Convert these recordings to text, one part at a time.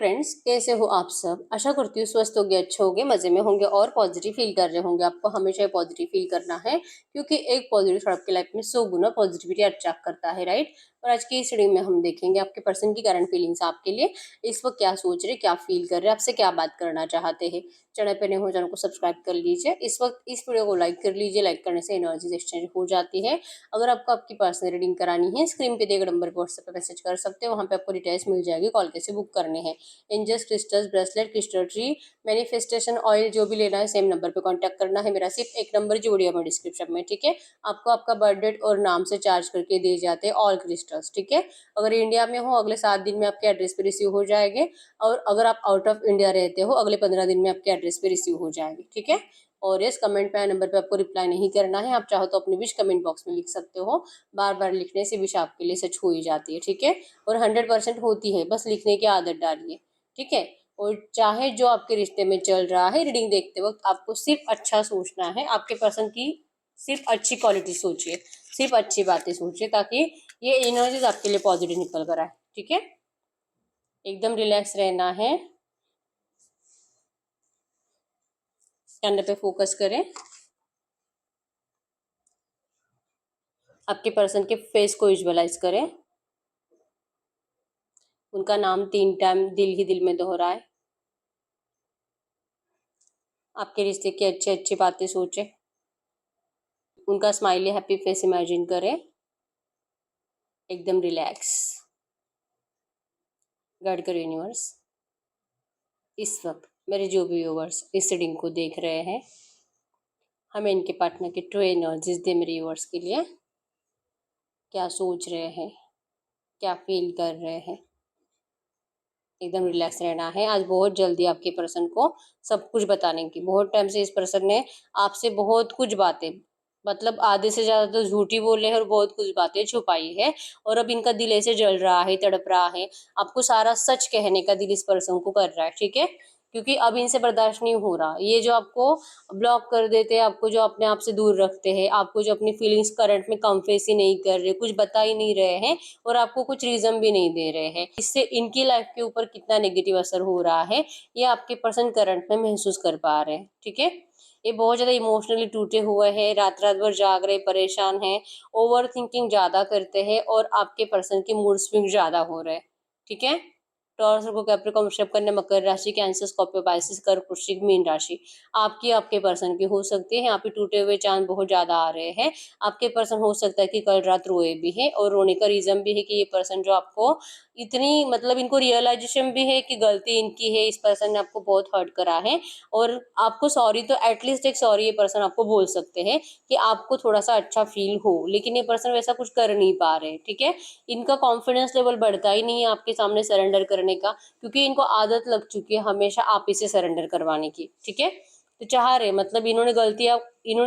Friends, कैसे हो आप सब। आशा करती हूँ स्वस्थ होंगे, अच्छे होंगे, मजे में होंगे और पॉजिटिव फील कर रहे होंगे। आपको हमेशा पॉजिटिव फील करना है क्योंकि एक पॉजिटिव थॉट आपकी लाइफ में 100 गुना पॉजिटिविटी अट्रैक्ट करता है, राइट। और आज की इस रीडिंग में हम देखेंगे आपके पर्सन की करंट फीलिंग्स आपके लिए इस वक्त क्या सोच रहे, क्या फील कर रहे, आपसे क्या बात करना चाहते हैं। चैनल पे नए हो, चैनल को सब्सक्राइब कर लीजिए। इस वक्त इस वीडियो को लाइक कर लीजिए। लाइक करने से एनर्जीज एक्सचेंज हो जाती है। अगर आपको आपकी पर्सनल रीडिंग करानी है, स्क्रीन पे दिए गए नंबर पर व्हाट्सएप पे मैसेज कर सकते हो। वहाँ पे आपको डिटेल्स मिल जाएगी, कॉल कैसे बुक करने हैं। Angels, crystals, bracelet, crystal tree, manifestation oil जो भी लेना है सेम नंबर पे कांटेक्ट करना है। मेरा सिर्फ एक नंबर जो वीडियो में डिस्क्रिप्शन में, ठीक है। आपको आपका बर्थ डेट और नाम से चार्ज करके दिए जाते हैं ऑल क्रिस्टल्स, ठीक है। अगर इंडिया में हो अगले 7 दिन में आपके एड्रेस पे रिसीव हो जाएंगे, और अगर आप आउट ऑफ इंडिया रहते हो अगले 15 दिन में आपके एड्रेस पे रिसीव हो जाएंगे, ठीक है। और यस, कमेंट पे आए नंबर पे आपको रिप्लाई नहीं करना है। आप चाहो तो अपनी विश कमेंट बॉक्स में लिख सकते हो। बार बार लिखने से विश आपके लिए सच हो ही जाती है, ठीक है। और 100% होती है, बस लिखने की आदत डालिए, ठीक है। और चाहे जो आपके रिश्ते में चल रहा है, रीडिंग देखते वक्त आपको सिर्फ अच्छा सोचना है। आपके पर्सन की सिर्फ अच्छी क्वालिटी सोचिए, सिर्फ अच्छी बातें सोचिए, ताकि ये एनर्जीज आपके लिए पॉजिटिव निकल कर आए, ठीक है। एकदम रिलैक्स रहना है। कैमरे पे फोकस करें। आपके पर्सन के फेस को विजुअलाइज करें। उनका नाम 3 टाइम दिल ही दिल में दोहराए। आपके रिश्ते की अच्छी अच्छी बातें सोचें। उनका स्माइली हैप्पी फेस इमेजिन करें। एकदम रिलैक्स। गाइड करो यूनिवर्स। इस वक्त मेरे जो भी व्यूअर्स इस रीडिंग को देख रहे हैं, हमें इनके पार्टनर की ट्रू एनर्जीज दे मेरे व्यूअर्स के लिए। क्या सोच रहे हैं, क्या फील कर रहे हैं। एकदम रिलैक्स रहना है। आज बहुत जल्दी आपके पर्सन को सब कुछ बताने की, बहुत टाइम से इस पर्सन ने आपसे बहुत कुछ बातें, मतलब आधे से ज्यादा तो झूठी बोले हैं और बहुत कुछ बातें छुपाई है। और अब इनका दिल ऐसे जल रहा है, तड़प रहा है। आपको सारा सच कहने का दिल इस पर्सन को कर रहा है, ठीक है। क्योंकि अब इनसे बर्दाश्त नहीं हो रहा। ये जो आपको ब्लॉक कर देते हैं, आपको जो अपने आप से दूर रखते हैं, आपको जो अपनी फीलिंग्स करंट में कन्फेस ही नहीं कर रहे, कुछ बता ही नहीं रहे हैं, और आपको कुछ रीजन भी नहीं दे रहे हैं, इससे इनकी लाइफ के ऊपर कितना नेगेटिव असर हो रहा है ये आपके पर्सन करंट में महसूस कर पा रहे हैं, ठीक है। ये बहुत ज्यादा इमोशनली टूटे हुए हैं, रात रात भर जाग रहे, परेशान हैं, ओवर थिंकिंग ज्यादा करते हैं, और आपके पर्सन की मूड स्विंग ज्यादा हो रहे हैं, ठीक है। टॉरस, वर्गो, कैप्रिकॉर्न, वृषभ, कन्या, मकर राशि, कैंसर, स्कॉर्पियो, पाइसेस, कर्क, वृश्चिक, मीन राशि आपकी आपके पर्सन की हो सकती है। यहाँ पे टूटे हुए चांद बहुत ज्यादा आ रहे हैं। आपके पर्सन हो सकता है कि कल रात रोए भी है, और रोने का रीजन भी है कि ये पर्सन जो आपको इतनी, मतलब इनको रियलाइजेशन भी है कि गलती इनकी है, इस पर्सन ने आपको बहुत हर्ट करा है। और आपको सॉरी तो एटलीस्ट एक सॉरी ये पर्सन आपको बोल सकते हैं कि आपको थोड़ा सा अच्छा फील हो, लेकिन ये पर्सन वैसा कुछ कर नहीं पा रहे, ठीक है। इनका कॉन्फिडेंस लेवल बढ़ता ही नहीं है आपके सामने सरेंडर करने का, क्योंकि इनको आदत लग चुकी है हमेशा आप इसे सरेंडर करवाने की, ठीक है। तो चाह रहे, मतलब इन्होंने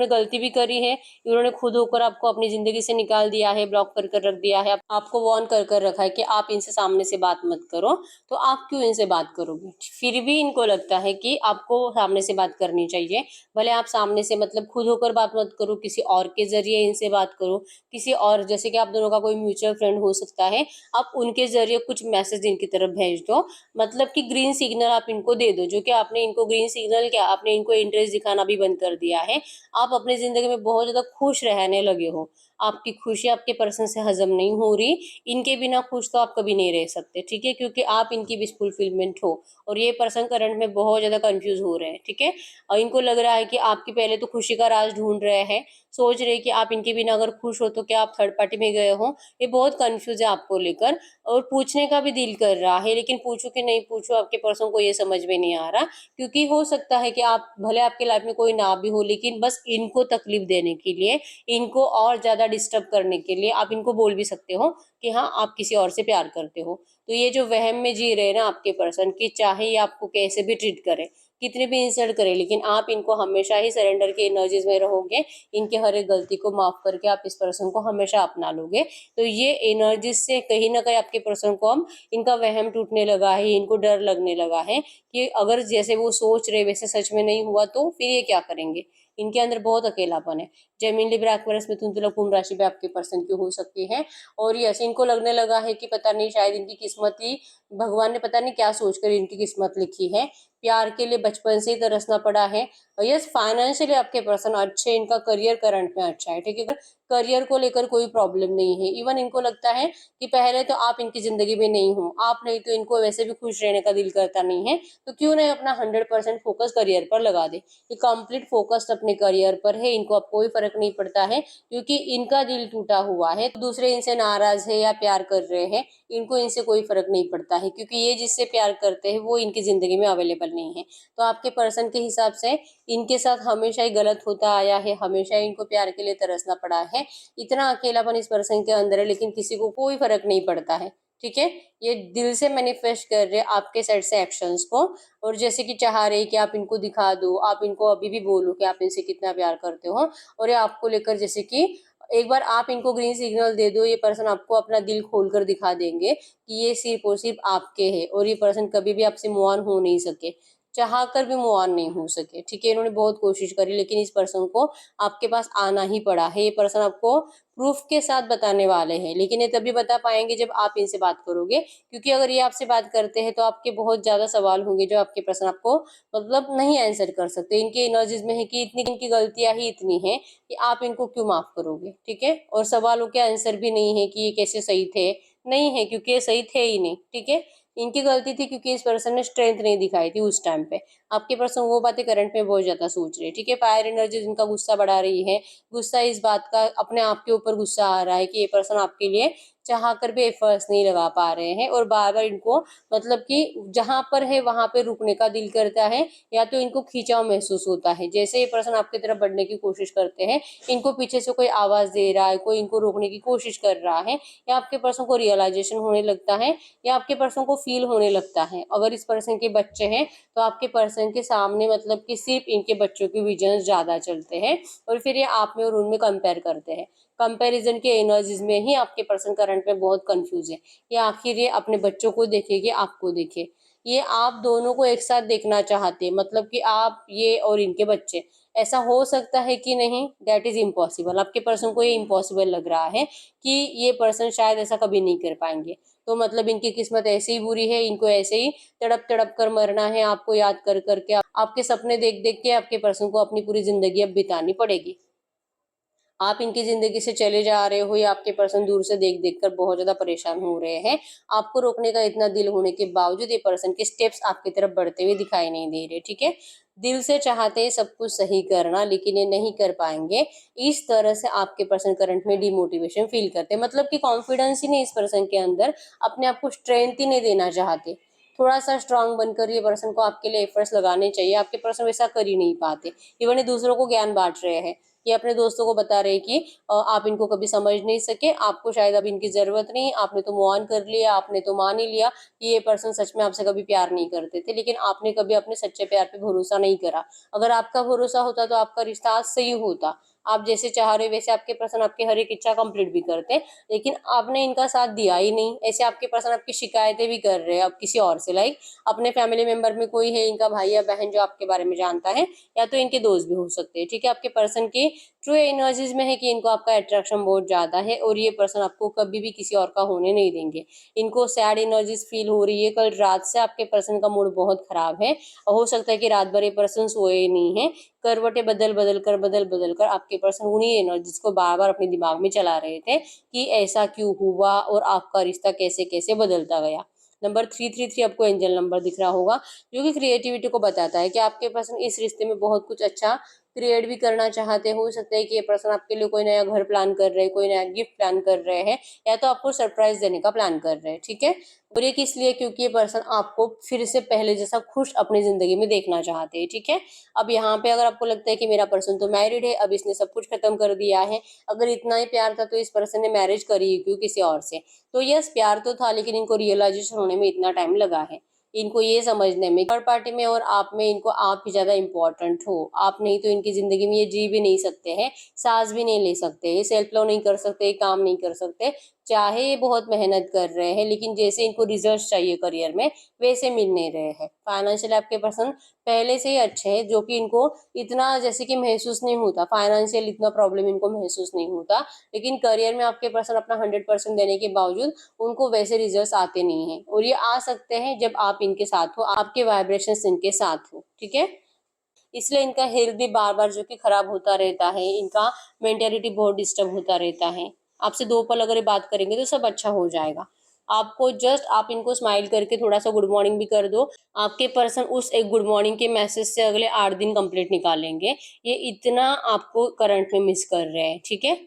गलती भी करी है। इन्होंने खुद होकर आपको अपनी जिंदगी से निकाल दिया है, ब्लॉक कर कर रख दिया है, आपको वार्न कर कर रखा है कि आप इनसे सामने से बात मत करो। तो आप क्यों इनसे बात करोगे। फिर भी इनको लगता है कि आपको सामने से बात करनी चाहिए। भले आप सामने से, मतलब खुद होकर बात मत करो, किसी और के जरिए इनसे बात करो। किसी और, जैसे कि आप दोनों का कोई म्यूचुअल फ्रेंड हो सकता है, आप उनके जरिए कुछ मैसेज इनकी तरफ भेज दो। मतलब कि ग्रीन सिग्नल आप इनको दे दो, जो कि आपने इनको ग्रीन सिग्नल, क्या आपने इनको इंटरेस्ट दिखाना भी बंद कर दिया है। आप अपनी जिंदगी में बहुत ज्यादा खुश रहने लगे हो। आपकी खुशी आपके पर्सन से हजम नहीं हो रही। इनके बिना खुश तो आप कभी नहीं रह सकते, ठीक है, क्योंकि आप इनकी विश फुलफिलमेंट हो। और ये पर्सन करंट में बहुत ज्यादा कंफ्यूज हो रहे हैं, ठीक है। और इनको लग रहा है कि आपकी पहले तो खुशी का राज ढूंढ रहे हैं, सोच रहे कि आप इनके बिना अगर खुश हो तो क्या आप थर्ड पार्टी में गए हो। ये बहुत कंफ्यूज है आपको लेकर, और पूछने का भी दिल कर रहा है, लेकिन पूछो कि नहीं पूछो आपके पर्सन को ये समझ में नहीं आ रहा। क्योंकि हो सकता है कि आप, भले आपके लाइफ में कोई ना भी हो, लेकिन बस इनको तकलीफ देने के लिए, इनको और ज्यादा डिस्टर्ब करने के लिए आप इनको बोल भी सकते हो कि हाँ आप किसी और से प्यार करते हो। तो ये जो वहम में जी रहे हैं ना आपके पर्सन की, चाहे ये आपको कैसे भी ट्रीट करे, कितने भी इंसल्ट करे, लेकिन आप इनको हमेशा ही सरेंडर की एनर्जीज में रहोगे। इनके हर एक गलती को माफ करके आप इस पर्सन को हमेशा अपना लोगे। तो ये एनर्जीज से कहीं ना कहीं आपके पर्सन को हम, इनका वहम टूटने लगा है, इनको डर लगने लगा है कि अगर जैसे वो सोच रहे वैसे सच में नहीं हुआ तो फिर ये क्या करेंगे। इनके अंदर बहुत अकेलापन है। जेमिनी लिब्रा एक्वेरियस मिथुन तुला कुंभ राशि पे आपके पर्सन की हो सकती है। और यस, इनको लगने लगा है कि पता नहीं शायद इनकी किस्मत ही, भगवान ने पता नहीं क्या सोचकर इनकी किस्मत लिखी है। प्यार के लिए बचपन से ही तरसना पड़ा है। यस, फाइनेंशियली आपके पर्सन अच्छे, इनका करियर करंट में अच्छा है, ठीक है। करियर को लेकर कोई प्रॉब्लम नहीं है। इवन इनको लगता है कि पहले तो आप इनकी जिंदगी में नहीं हो, आप नहीं तो इनको वैसे भी खुश रहने का दिल करता नहीं है, तो क्यों नहीं अपना 100% फोकस करियर पर लगा दे। ये कंप्लीट फोकस्ड अपने करियर पर है, इनको अब कोई फर्क नहीं पड़ता है, क्योंकि इनका दिल टूटा हुआ है। दूसरे इनसे नाराज है या प्यार कर रहे हैं, इनको इनसे कोई फर्क नहीं पड़ता है, क्योंकि ये जिससे प्यार करते हैं वो इनकी जिंदगी में अवेलेबल नहीं है। तो आपके पर्सन के हिसाब से इनके साथ हमेशा ही गलत होता आया है, हमेशा इनको प्यार के लिए तरसना पड़ा है। इतना अकेलापन इस पर्सन के अंदर है, लेकिन किसी को कोई फर्क नहीं पड़ता है, ठीक है। ये दिल से मैनिफेस्ट कर रहे आपके साइड से एक्शंस को, और जैसे कि चाह रहे कि आप इनको दिखा दो, आप इनको अभी भी बोलो कि आप इनसे कितना प्यार करते हो। और ये आपको लेकर, जैसे कि एक बार आप इनको ग्रीन सिग्नल दे दो, ये पर्सन आपको अपना दिल खोलकर दिखा देंगे कि ये सिर्फ और सिर्फ आपके है, और ये पर्सन कभी भी आपसे मूव ऑन हो नहीं सके, चाह कर भी मूव ऑन नहीं हो सके, ठीक है। इन्होंने बहुत कोशिश करी, लेकिन इस पर्सन को आपके पास आना ही पड़ा है। ये पर्सन आपको प्रूफ के साथ बताने वाले हैं, लेकिन ये तभी बता पाएंगे जब आप इनसे बात करोगे, क्योंकि अगर ये आपसे बात करते हैं तो आपके बहुत ज्यादा सवाल होंगे जो आपके पर्सन आपको मतलब नहीं आंसर कर सकते। इनके एनर्जीज में है कि इतनी इनकी गलतियां ही इतनी है कि आप इनको क्यों माफ करोगे, ठीक है। और सवालों के आंसर भी नहीं है कि ये कैसे सही थे, नहीं है, क्योंकि ये सही थे ही नहीं, ठीक है। इनकी गलती थी क्योंकि इस पर्सन ने स्ट्रेंथ नहीं दिखाई थी उस टाइम पे। आपके पर्सन वो बातें करंट में बहुत ज्यादा सोच रहे हैं, ठीक है। फायर एनर्जी इनका गुस्सा बढ़ा रही है। गुस्सा इस बात का, अपने आप के ऊपर गुस्सा आ रहा है कि ये पर्सन आपके लिए चाह कर भी एफर्ट्स नहीं लगा पा रहे हैं, और बार बार इनको मतलब कि जहां पर है वहां पे रुकने का दिल करता है, या तो इनको खींचाव महसूस होता है। जैसे ये पर्सन आपकी तरफ बढ़ने की कोशिश करते हैं, इनको पीछे से कोई आवाज दे रहा है, कोई इनको रोकने की कोशिश कर रहा है, या आपके पर्सन को रियलाइजेशन होने लगता है, या आपके पर्सन को फील होने लगता है। अगर इस पर्सन के बच्चे हैं तो आपके पर्सन के सामने मतलब कि सिर्फ इनके बच्चों के विजन ज्यादा चलते हैं, और फिर ये आप में और उनमें कंपेयर करते हैं। कंपैरिजन के एनर्जीज में ही आपके पर्सन करंट में बहुत कंफ्यूज है। ये आखिर ये अपने बच्चों को देखे कि आपको देखे, ये आप दोनों को एक साथ देखना चाहते हैं, मतलब कि आप ये और इनके बच्चे, ऐसा हो सकता है कि नहीं, दैट इज इम्पॉसिबल। आपके पर्सन को ये इम्पॉसिबल लग रहा है कि ये पर्सन शायद ऐसा कभी नहीं कर पाएंगे। तो मतलब इनकी किस्मत ऐसे ही बुरी है, इनको ऐसे ही तड़प तड़प कर मरना है, आपको याद कर करके, आपके सपने देख देख के आपके पर्सन को अपनी पूरी जिंदगी अब बितानी पड़ेगी। आप इनकी जिंदगी से चले जा रहे हो, या आपके पर्सन दूर से देख देख कर बहुत ज्यादा परेशान हो रहे हैं। आपको रोकने का इतना दिल होने के बावजूद ये पर्सन के स्टेप्स आपकी तरफ बढ़ते हुए दिखाई नहीं दे रहे, ठीक है। दिल से चाहते हैं सब कुछ सही करना, लेकिन ये नहीं कर पाएंगे। इस तरह से आपके पर्सन करंट में डिमोटिवेशन फील करते हैं, मतलब कि कॉन्फिडेंस ही नहीं इस पर्सन के अंदर, अपने आप को स्ट्रेंथ ही नहीं देना चाहते। थोड़ा सा स्ट्रांग बनकर ये पर्सन को आपके लिए एफर्ट्स लगाने चाहिए, आपके पर्सन वैसा कर ही नहीं पाते। इवन ये दूसरों को ज्ञान बांट रहे हैं, ये अपने दोस्तों को बता रहे कि आप इनको कभी समझ नहीं सके, आपको शायद अब इनकी जरूरत नहीं, आपने तो मूव ऑन कर लिया, आपने तो मान ही लिया कि ये पर्सन सच में आपसे कभी प्यार नहीं करते थे, लेकिन आपने कभी अपने सच्चे प्यार पे भरोसा नहीं करा। अगर आपका भरोसा होता तो आपका रिश्ता आज सही होता। आप जैसे चाह रहे वैसे आपके पर्सन आपकी हर एक इच्छा कंप्लीट भी करते, लेकिन आपने इनका साथ दिया ही नहीं। ऐसे आपके पर्सन आपकी शिकायतें भी कर रहे हैं अब किसी और से, लाइक अपने फैमिली मेंबर में कोई है, इनका भाई या बहन जो आपके बारे में जानता है, या तो इनके दोस्त भी हो सकते हैं, ठीक है। आपके पर्सन की ट्रू एनर्जीज में है कि इनको आपका अट्रैक्शन बहुत ज्यादा है, और ये पर्सन आपको कभी भी किसी और का होने नहीं देंगे। इनको सैड एनर्जीज फील हो रही है, कल रात से आपके पर्सन का मूड बहुत खराब है, हो सकता है कि रात भर ये पर्सन सोए नहीं है। करवटें बदल बदल कर आपके पर्सन उन्हीं एनर्जीज को बार बार अपने दिमाग में चला रहे थे कि ऐसा क्यों हुआ, और आपका रिश्ता कैसे कैसे बदलता गया। नंबर 333 आपको एंजल नंबर दिख रहा होगा, जो कि क्रिएटिविटी को बताता है कि आपके पर्सन इस रिश्ते में बहुत कुछ अच्छा क्रिएट भी करना चाहते। हो सकता है कि ये पर्सन आपके लिए कोई नया घर प्लान कर रहे हैं, कोई नया गिफ्ट प्लान कर रहे हैं, या तो आपको सरप्राइज देने का प्लान कर रहे हैं, ठीक है। और ये किस लिए, क्योंकि ये पर्सन आपको फिर से पहले जैसा खुश अपनी जिंदगी में देखना चाहते हैं, ठीक है। अब यहाँ पे अगर आपको लगता है कि मेरा पर्सन तो मैरिड है, अब इसने सब कुछ खत्म कर दिया है, अगर इतना ही प्यार था तो इस पर्सन ने मैरिज करी क्यों किसी और से। तो यस, प्यार तो था, लेकिन इनको रियलाइजेशन होने में इतना टाइम लगा है, इनको ये समझने में थर्ड पार्टी में और आप में, इनको आप ही ज्यादा इंपॉर्टेंट हो। आप नहीं तो इनकी जिंदगी में ये जी भी नहीं सकते हैं, सांस भी नहीं ले सकते, ये सेल्फ लव नहीं कर सकते, काम नहीं कर सकते, चाहे ये बहुत मेहनत कर रहे हैं लेकिन जैसे इनको रिजल्ट चाहिए करियर में वैसे मिल नहीं रहे हैं। फाइनेंशियल आपके पर्सन पहले से ही अच्छे हैं, जो कि इनको इतना जैसे कि महसूस नहीं होता, फाइनेंशियल इतना प्रॉब्लम इनको महसूस नहीं होता, लेकिन करियर में आपके पर्सन अपना 100% देने के बावजूद उनको वैसे रिजल्ट आते नहीं है। और ये आ सकते हैं जब आप इनके साथ हो, आपके वाइब्रेशन इनके साथ हो, ठीक है। इसलिए इनका हेल्थ भी बार बार जो कि खराब होता रहता है, इनका मेंटेलिटी बहुत डिस्टर्ब होता रहता है। आपसे 2 पल अगर ये बात करेंगे तो सब अच्छा हो जाएगा। आपको जस्ट आप इनको स्माइल करके थोड़ा सा गुड मॉर्निंग भी कर दो, आपके पर्सन उस एक गुड मॉर्निंग के मैसेज से अगले 8 दिन कंप्लीट निकालेंगे। ये इतना आपको करंट में मिस कर रहे हैं, ठीक है।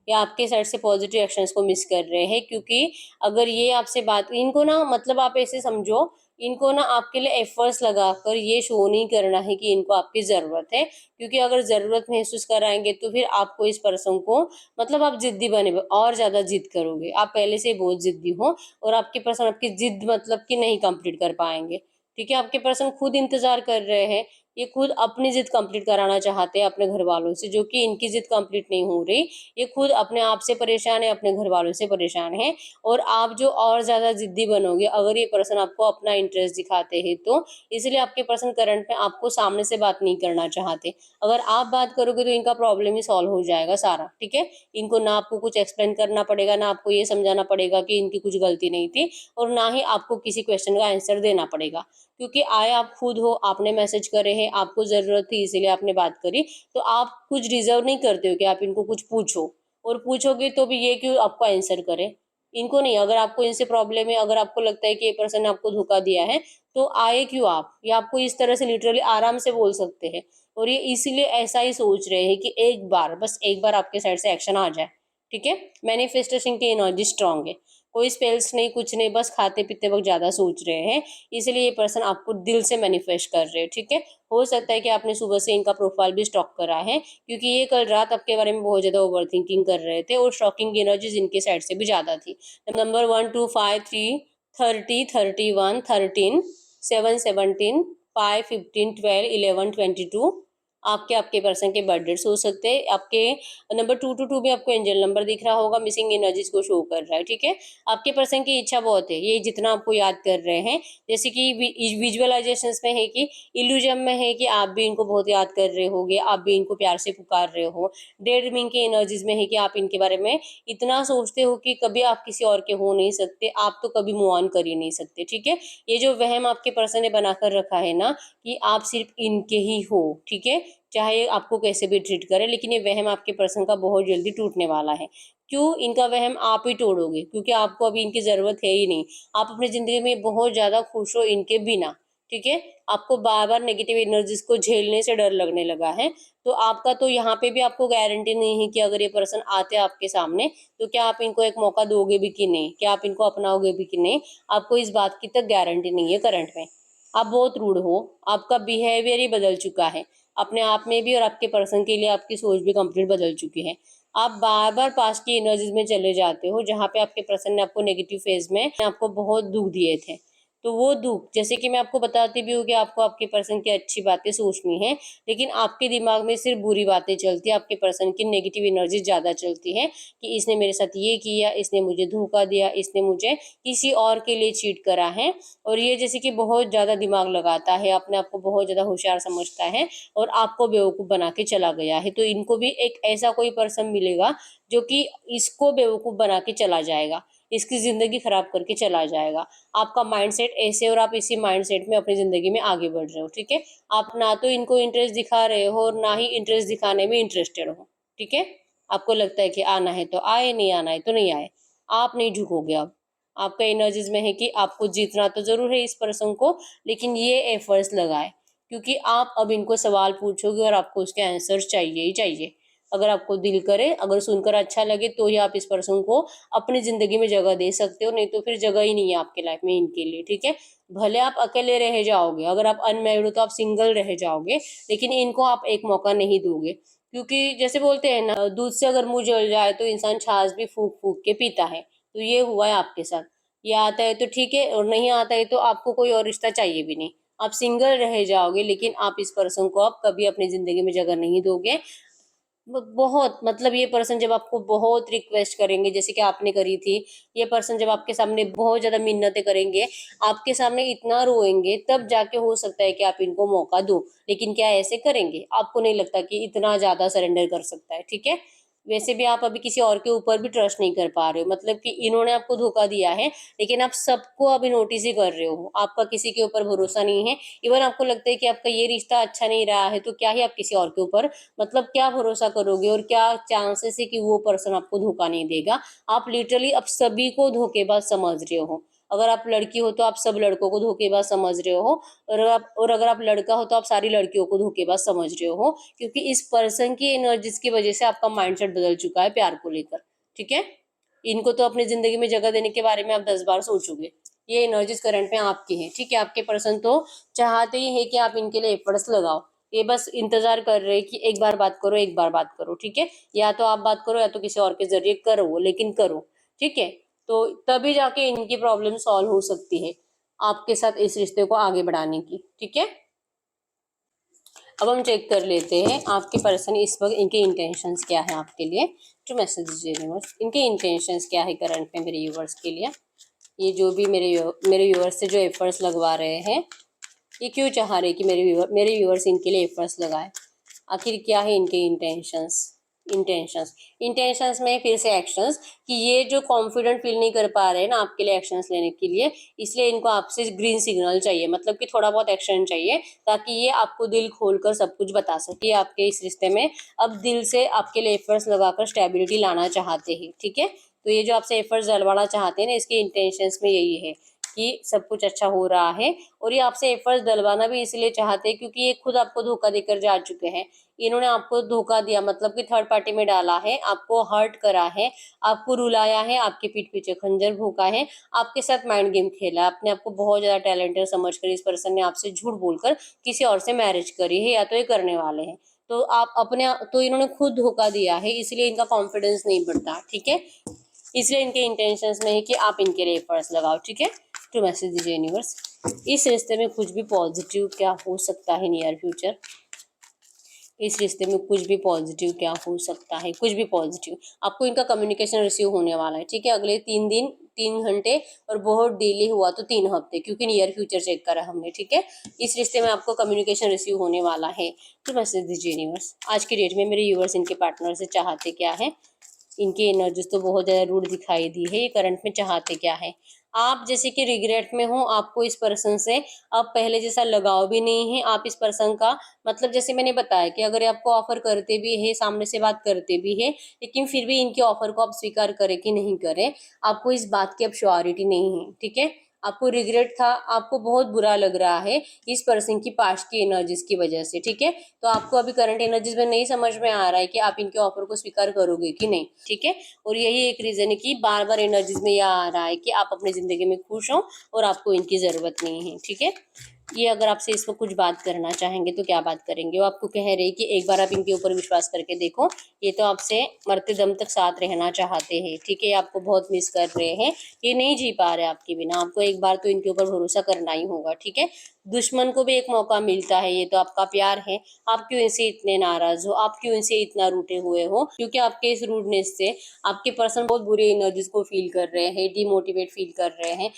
या आपके साइड से पॉजिटिव एक्शंस को मिस कर रहे हैं, क्योंकि अगर ये आपसे बात, इनको ना मतलब आप ऐसे समझो, इनको ना आपके लिए एफर्ट्स लगाकर ये शो नहीं करना है कि इनको आपकी ज़रूरत है, क्योंकि अगर ज़रूरत महसूस कराएंगे तो फिर आपको इस पर्सन को मतलब आप ज़िद्दी बने और ज़्यादा ज़िद करोगे। आप पहले से बहुत ज़िद्दी हो और आपके पर्सन आपकी ज़िद मतलब कि नहीं कंप्लीट कर पाएंगे, ठीक है। आपके पर्सन खुद इंतज़ार कर रहे हैं, ये खुद अपनी ज़िद कंप्लीट कराना चाहते हैं अपने घर वालों से, जो कि इनकी ज़िद कंप्लीट नहीं हो रही। ये खुद अपने आप से परेशान है, अपने घर वालों से परेशान है। और आप जो और ज़्यादा ज़िद्दी बनोगे अगर ये पर्सन आपको अपना इंटरेस्ट दिखाते हैं तो, इसलिए आपके पर्सन करंट में आपको सामने से बात नहीं करना चाहते। अगर आप बात करोगे तो इनका प्रॉब्लम ही सॉल्व हो जाएगा सारा, ठीक है। इनको ना आपको कुछ एक्सप्लेन करना पड़ेगा, ना आपको ये समझाना पड़ेगा कि इनकी कुछ गलती नहीं थी, और ना ही आपको किसी क्वेश्चन का आंसर देना पड़ेगा, क्योंकि आए आप खुद हो, आपने मैसेज करे हैं, आपको ज़रूरत थी इसीलिए आपने बात करी। तो आप कुछ डिजर्व नहीं करते हो कि आप इनको कुछ पूछो, और पूछोगे तो भी ये क्यों आपको आंसर करे, इनको नहीं। अगर आपको इनसे प्रॉब्लम है, अगर आपको लगता है कि ये पर्सन ने आपको धोखा दिया है, तो आए क्यों आप, ये आपको इस तरह से लिटरली आराम से बोल सकते हैं। और ये इसीलिए ऐसा ही सोच रहे हैं कि एक बार, बस एक बार आपके साइड से एक्शन आ जाए, ठीक है। मैनिफेस्टेशन की एनर्जी स्ट्रांग है, कोई स्पेल्स नहीं, कुछ नहीं, बस खाते पीते वक्त ज्यादा सोच रहे हैं, इसलिए ये पर्सन आपको दिल से मैनिफेस्ट कर रहे हैं, ठीक है। हो सकता है कि आपने सुबह से इनका प्रोफाइल भी स्टॉक करा है, क्योंकि ये कल रात आपके बारे में बहुत ज्यादा ओवर थिंकिंग कर रहे थे, और शॉकिंग एनर्जीज इनके साइड से भी ज्यादा थी। नंबर 1 2 5 3 30 31 13 7 17 5 15 12 11 22 आपके आपके पर्सन के बर्थडेट्स हो सकते हैं। आपके नंबर 2 भी आपको एंजल नंबर दिख रहा होगा, मिसिंग एनर्जीज को शो कर रहा है, ठीक है। आपके पर्सन की इच्छा बहुत है, ये जितना आपको याद कर रहे हैं, जैसे कि विजुअलाइजेशंस में है कि इल्यूजन में है कि आप भी इनको बहुत याद कर रहे होगे, आप भी इनको प्यार से पुकार रहे हो। डे ड्रीमिंग की एनर्जीज में है कि आप इनके बारे में इतना सोचते हो कि कभी आप किसी और के हो नहीं सकते, आप तो कभी मूव ऑन कर ही नहीं सकते, ठीक है। ये जो वहम आपके पर्सन ने बनाकर रखा है ना कि आप सिर्फ इनके ही हो, ठीक है, चाहे आपको कैसे भी ट्रीट करे, लेकिन ये वहम आपके पर्सन का बहुत जल्दी टूटने वाला है। क्यों इनका वहम आप ही तोड़ोगे, क्योंकि आपको अभी इनकी जरूरत है ही नहीं। आप अपनी जिंदगी में बहुत ज्यादा खुश हो इनके बिना, ठीक है। आपको बार बार नेगेटिव एनर्जीज को झेलने से डर लगने लगा है। तो आपका तो यहाँ पे भी आपको गारंटी नहीं है कि अगर ये पर्सन आते आपके सामने तो क्या आप इनको एक मौका दोगे भी कि नहीं, क्या आप इनको अपनाओगे भी कि नहीं, आपको इस बात की तक गारंटी नहीं है करंट में। आप बहुत रूड हो, आपका बिहेवियर ही बदल चुका है अपने आप में भी, और आपके पर्सन के लिए आपकी सोच भी कंप्लीट बदल चुकी है। आप बार बार पास्ट की एनर्जीज में चले जाते हो, जहाँ पे आपके पर्सन ने आपको नेगेटिव फेज में आपको बहुत दुख दिए थे। तो वो दुख, जैसे कि मैं आपको बताती भी हूँ कि आपको आपके पर्सन की अच्छी बातें सोचनी है, लेकिन आपके दिमाग में सिर्फ बुरी बातें चलती है, आपके पर्सन की नेगेटिव एनर्जी ज्यादा चलती है कि इसने मेरे साथ ये किया, इसने मुझे धोखा दिया, इसने मुझे किसी और के लिए चीट करा है। और ये जैसे कि बहुत ज्यादा दिमाग लगाता है, अपने आप को बहुत ज्यादा होशियार समझता है, और आपको बेवकूफ बना के चला गया है। तो इनको भी एक ऐसा कोई पर्सन मिलेगा जो कि इसको बेवकूफ बना के चला जाएगा, इसकी जिंदगी खराब करके चला जाएगा। आपका माइंडसेट ऐसे, और आप इसी माइंडसेट में अपनी जिंदगी में आगे बढ़ रहे हो, ठीक है। आप ना तो इनको इंटरेस्ट दिखा रहे हो और ना ही इंटरेस्ट दिखाने में इंटरेस्टेड हो, ठीक है। आपको लगता है कि आना है तो आए, नहीं आना है तो नहीं आए, आप नहीं झुकोगे। अब आपका एनर्जीज में है कि आपको जीतना तो जरूर है इस पर्सन को, लेकिन ये एफर्ट्स लगाए, क्योंकि आप अब इनको सवाल पूछोगे और आपको उसके आंसर चाहिए ही चाहिए। अगर आपको दिल करे, अगर सुनकर अच्छा लगे तो ही आप इस पर्सन को अपनी जिंदगी में जगह दे सकते हो, नहीं तो फिर जगह ही नहीं है आपके लाइफ में इनके लिए, ठीक है। भले आप अकेले रह जाओगे, अगर आप अनमैरिड हो तो आप सिंगल रह जाओगे, लेकिन इनको आप एक मौका नहीं दोगे, क्योंकि जैसे बोलते हैं ना, दूध से अगर मुंह जल जाए तो इंसान छाछ भी फूक फूक के पीता है। तो ये हुआ है आपके साथ। ये आता है तो ठीक है, और नहीं आता है तो आपको कोई और रिश्ता चाहिए भी नहीं, आप सिंगल रह जाओगे, लेकिन आप इस पर्सन को आप कभी अपनी जिंदगी में जगह नहीं दोगे। बहुत मतलब ये पर्सन जब आपको बहुत रिक्वेस्ट करेंगे जैसे कि आपने करी थी, ये पर्सन जब आपके सामने बहुत ज्यादा मिन्नतें करेंगे, आपके सामने इतना रोएंगे, तब जाके हो सकता है कि आप इनको मौका दो। लेकिन क्या ऐसे करेंगे? आपको नहीं लगता कि इतना ज्यादा सरेंडर कर सकता है, ठीक है। वैसे भी आप अभी किसी और के ऊपर भी ट्रस्ट नहीं कर पा रहे हो, मतलब कि इन्होंने आपको धोखा दिया है, लेकिन आप सबको अभी नोटिस ही कर रहे हो, आपका किसी के ऊपर भरोसा नहीं है। इवन आपको लगता है कि आपका ये रिश्ता अच्छा नहीं रहा है, तो क्या ही आप किसी और के ऊपर मतलब क्या भरोसा करोगे, और क्या चांसेस है कि वो पर्सन आपको धोखा नहीं देगा। आप लिटरली अब सभी को धोखेबाज समझ रहे हो। अगर आप लड़की हो तो आप सब लड़कों को धोखेबाज समझ रहे हो, और अगर आप लड़का हो तो आप सारी लड़कियों को धोखेबाज समझ रहे हो, क्योंकि इस पर्सन की एनर्जीज की वजह से आपका माइंडसेट बदल चुका है प्यार को लेकर, ठीक है। इनको तो अपनी जिंदगी में जगह देने के बारे में आप 10 बार सोचोगे। ये एनर्जीज करंट में आपकी है, ठीक है। आपके पर्सन तो चाहते ही है कि आप इनके लिए एफर्ट्स लगाओ। ये बस इंतजार कर रहे हैं कि एक बार बात करो, एक बार बात करो, ठीक है। या तो आप बात करो या तो किसी और के जरिए करो, लेकिन करो, ठीक है। तो तभी जाके इनकी प्रॉब्लम सॉल्व हो सकती है आपके साथ इस रिश्ते को आगे बढ़ाने की, ठीक है। अब हम चेक कर लेते हैं आपके पर्सन इस वक्त इनके इंटेंशंस क्या है आपके लिए। टू मैसेजेस यूनिवर्स, इनके इंटेंशंस क्या है करंट में मेरे व्यूवर्स के लिए। ये जो भी मेरे व्यूवर्स से जो एफर्ट्स लगवा रहे हैं, ये क्यों चाह रहे हैं कि मेरे व्यूवर्स इनके लिए एफर्ट्स लगाए। आखिर क्या है इनके इंटेंशंस। इंटेंशंस इंटेंशंस में फिर से एक्शंस, कि ये जो कॉन्फिडेंट फील नहीं कर पा रहे हैं ना आपके लिए एक्शंस लेने के लिए, इसलिए इनको आपसे ग्रीन सिग्नल चाहिए, मतलब कि थोड़ा बहुत एक्शन चाहिए, ताकि ये आपको दिल खोलकर सब कुछ बता सके। आपके इस रिश्ते में अब दिल से आपके लिए एफर्ट्स लगाकर स्टेबिलिटी लाना चाहते हैं, ठीक है। तो ये जो आपसे एफर्ट्स डलवाना चाहते हैं ना, इसके इंटेंशंस में यही है कि सब कुछ अच्छा हो रहा है। और ये आपसे एफर्ट्स डलवाना भी इसलिए चाहते हैं क्योंकि ये खुद आपको धोखा देकर जा चुके हैं। इन्होंने आपको धोखा दिया, मतलब कि थर्ड पार्टी में डाला है, आपको हर्ट करा है, आपको रुलाया है, आपके पीठ पीछे खंजर भोंका है, आपके साथ माइंड गेम खेला, अपने आपको बहुत ज्यादा टैलेंटेड समझकर इस पर्सन ने आपसे झूठ बोलकर किसी और से मैरिज करी है, या तो ये करने वाले हैं। तो आप अपने तो इन्होंने खुद धोखा दिया है, इसलिए इनका कॉन्फिडेंस नहीं बढ़ता, ठीक है। इसलिए इनके इंटेंशंस में है कि आप इनके लिए एफर्ट्स लगाओ, ठीक है। टू मैसेज दीजिए यूनिवर्स, इस रिश्ते में कुछ भी पॉजिटिव क्या हो सकता है नियर फ्यूचर। इस रिश्ते में कुछ भी पॉजिटिव क्या हो सकता है, कुछ भी पॉजिटिव। आपको इनका कम्युनिकेशन रिसीव होने वाला है, ठीक है। अगले 3 दिन 3 घंटे, और बहुत डिले हुआ तो 3 हफ्ते, क्योंकि नियर फ्यूचर चेक करा हमने, ठीक है। इस रिश्ते में आपको कम्युनिकेशन रिसीव होने वाला है। तो मैसेज दीजिए यूनिवर्स, आज की डेट में मेरे यूवर्स इनके पार्टनर से चाहते क्या है। इनकी एनर्जीज तो बहुत ज्यादा रूड दिखाई दी है, ये करंट में चाहते क्या है। आप जैसे कि रिग्रेट में हो, आपको इस पर्सन से अब पहले जैसा लगाव भी नहीं है। आप इस पर्सन का मतलब जैसे मैंने बताया कि अगर ये आपको ऑफर करते भी है, सामने से बात करते भी है, लेकिन फिर भी इनके ऑफर को आप स्वीकार करें कि नहीं करें, आपको इस बात की अब श्योरिटी नहीं है, ठीक है। आपको रिग्रेट था, आपको बहुत बुरा लग रहा है इस पर्सन की पास्ट की एनर्जीज की वजह से, ठीक है। तो आपको अभी करंट एनर्जीज में नहीं समझ में आ रहा है कि आप इनके ऑफर को स्वीकार करोगे कि नहीं, ठीक है। और यही एक रीजन है कि बार बार एनर्जीज में यह आ रहा है कि आप अपनी जिंदगी में खुश हो और आपको इनकी जरूरत नहीं है, ठीक है। ये अगर आपसे इस पर कुछ बात करना चाहेंगे तो क्या बात करेंगे। वो आपको कह रहे हैं कि एक बार आप इनके ऊपर विश्वास करके देखो, ये तो आपसे मरते दम तक साथ रहना चाहते हैं, ठीक है। ये आपको बहुत मिस कर रहे हैं, ये नहीं जी पा रहे आपके बिना। आपको एक बार तो इनके ऊपर भरोसा करना ही होगा, ठीक है। दुश्मन को भी एक मौका मिलता है, ये तो आपका प्यार है। आप क्यों इनसे इतने नाराज हो, आप क्यों इनसे इतना रूठे हुए हो, क्योंकि आपके इस रूडनेस से आपके पर्सन बहुत बुरी एनर्जीज को फील कर रहे हैं, डिमोटिवेट फील कर रहे हैं।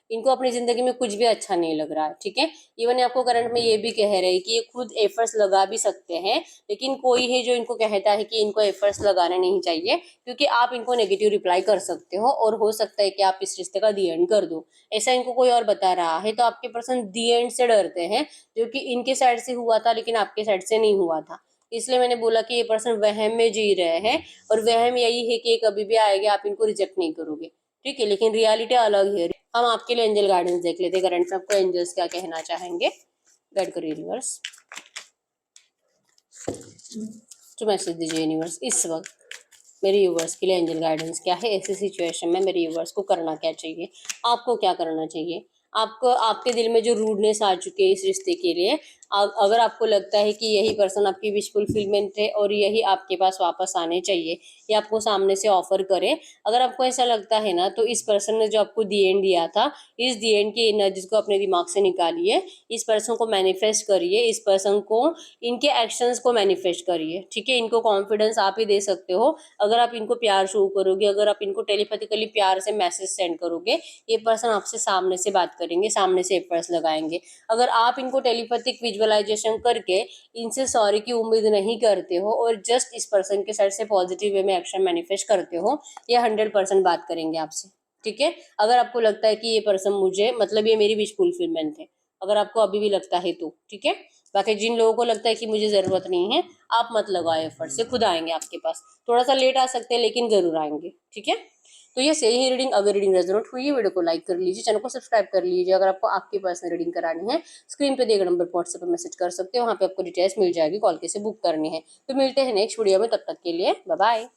इनको अपनी जिंदगी में कुछ भी अच्छा नहीं लग रहा है, ठीक है। इवन आपको करंट में ये भी कह रहे हैं कि ये खुद एफर्ट्स लगा भी सकते हैं, लेकिन कोई है जो इनको कहता है कि इनको एफर्ट्स लगाने नहीं चाहिए, क्योंकि आप इनको नेगेटिव रिप्लाई कर सकते हो, और हो सकता है कि आप इस रिश्ते का दी एंड कर दो। ऐसा इनको कोई और बता रहा है, तो आपके पर्सन दी एंड से डरते हैं, जो कि इनके साइड से हुआ था लेकिन आपके साइड से नहीं हुआ था। इसलिए मैंने बोला कि ये पर्सन वहम में जी रहे हैं, और वहम यही है कि ये कभी भी आएगा, आप इनको रिजेक्ट नहीं करोगे, ठीक है। लेकिन रियलिटी अलग है। हम आपके लिए एंजल गाइडेंस देख लेते हैं, करंट में आपको एंजल्स क्या कहना चाहेंगे। गाइड करो यूनिवर्स, तो मैसेज दीजिए यूनिवर्स, इस वक्त मेरे यूवर्स के लिए एंजल गाइडेंस क्या है। ऐसी सिचुएशन में मेरे यूवर्स को करना क्या चाहिए, आपको क्या करना चाहिए। आपको आपके दिल में जो रूडनेस आ चुकी है इस रिश्ते के लिए, अगर आपको लगता है कि यही पर्सन आपकी विश फुलफिलमेंट है और यही आपके पास वापस आने चाहिए, ये आपको सामने से ऑफर करे, अगर आपको ऐसा लगता है ना, तो इस पर्सन ने जो आपको दी एंड दिया था, इस दी एंड की एनर्जीज को अपने दिमाग से निकालिए, इस पर्सन को मैनिफेस्ट करिए, इस पर्सन को इनके एक्शंस को मैनिफेस्ट करिए, ठीक है। इनको कॉन्फिडेंस आप ही दे सकते हो। अगर आप इनको प्यार शो करोगे, अगर आप इनको टेलीपैथिकली प्यार से मैसेज सेंड करोगे, ये पर्सन आपसे सामने से बात करेंगे, सामने से एफर्ट्स लगाएंगे। अगर आप इनको टेलीपैथिक विजुअलाइजेशन करके इनसे सॉरी की उम्मीद नहीं करते हो और जस्ट इस पर्सन के साइड से पॉजिटिव वे में एक्शन मैनिफेस्ट करते हो, ये 100% बात करेंगे आपसे, ठीक है। अगर आपको लगता है कि ये पर्सन मुझे, मतलब ये मेरी विश फुलफिलमेंट है, अगर आपको अभी भी लगता है तो, ठीक है। बाकी जिन लोगों को लगता है कि मुझे जरूरत नहीं है, आप मत लगाओ एफर्ट, से खुद आएंगे आपके पास। थोड़ा सा लेट आ सकते हैं लेकिन जरूर आएंगे, ठीक है। तो ये सही रीडिंग। अगर रीडिंग रेजोनेट हुई है, वीडियो को लाइक कर लीजिए, चैनल को सब्सक्राइब कर लीजिए। अगर आपको आपकी पर्सनल रीडिंग करानी है, स्क्रीन पे दिए गए नंबर पर व्हाट्सएप पर मैसेज कर सकते हो, वहाँ पे आपको डिटेल्स मिल जाएगी, कॉल कैसे बुक करनी है। तो मिलते हैं नेक्स्ट वीडियो में, तब तक के लिए बाय बाय।